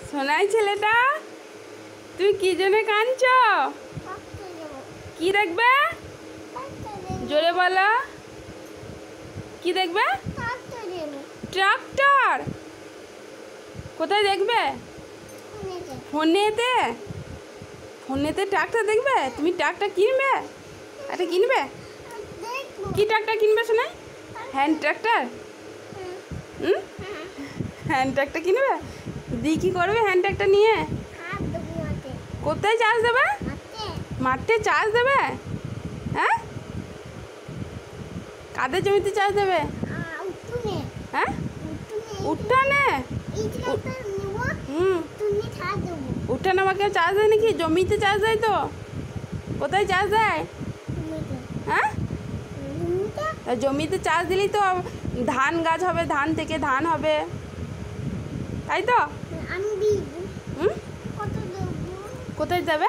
সোনাই ছেলেটা, তুই কি জন্য কাঁদছ? কি দেখবে? জোরে বলো, কি দেখবে? ট্রাক্টর। কোথায় দেখবে? ফোনেতে। ফোনেতে ট্রাক্টর দেখবে? তুমি ট্রাক্টর কিনবে? একটা কিনবে? কি ট্রাক্টর কিনবে শোনাই? Hand tractor. হ্যান্ড ট্রাক্টর কিনবে? দি কি করবে হ্যান্ড ট্রাক্টর নিয়ে? কোথায় চার্জ দেবে? মাঠে চার্জ দেবে? হ্যাঁ, কাদের জমিতে চার্জ দেবে? হ্যাঁ, উঠানে। উঠানে আমাকে চার্জ দেয় নাকি? জমিতে চার্জ দেয় তো। কোথায় চার্জ দেয়? হ্যাঁ, জমিতে চার্জ দিলেই তো ধান গাছ হবে, ধান থেকে ধান হবে, তাই তো? কোথায় যাবে?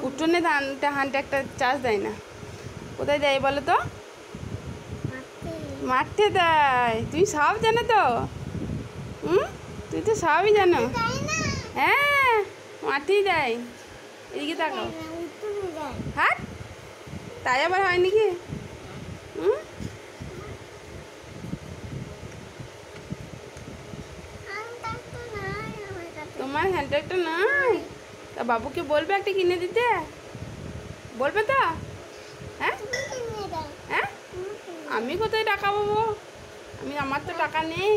উঠোনে ধানটা হানটা একটা চার্জ দেয় না। কোথায় দেয় বলো তো? মাঠে দেয়। তুমি সব জানো তো? তুই তো সবই জানো। হ্যাঁ, মাঠেই দেয়। এদিকে তাকাও। হ্যাঁ, তাই আবার হয় নাকি? তোমার হ্যান্ড ট্রাক্টর নাই? তা বাবুকে বলবে একটা কিনে দিতে, বলবে তো? হ্যাঁ হ্যাঁ, আমি কোথায় টাকা পাবো? আমার তো টাকা নেই।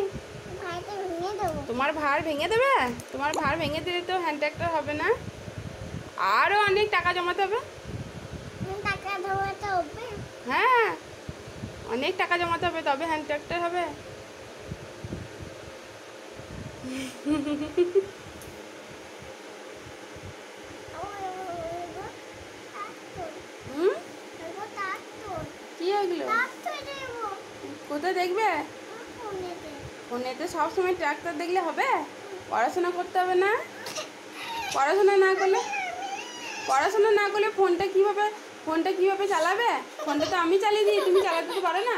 তোমার ভার ভেঙে দেবে? তোমার ভার ভেঙে দিলে তো হ্যান্ড ট্রাক্টর হবে না, আরও অনেক টাকা জমাতে হবে। হ্যাঁ, অনেক টাকা জমাতে হবে, তবে হ্যান্ড ট্রাক্টর হবে। কি হইলো? কোথায় দেখবে? ফোনেতে সবসময় ট্রাক্টর দেখলে হবে? পড়াশোনা করতে হবে না? পড়াশোনা না করলে ফোনটা কিভাবে চালাবে? ফোনটা তো আমি চালিয়ে দিই, তুমি চালাতে তো পারো না।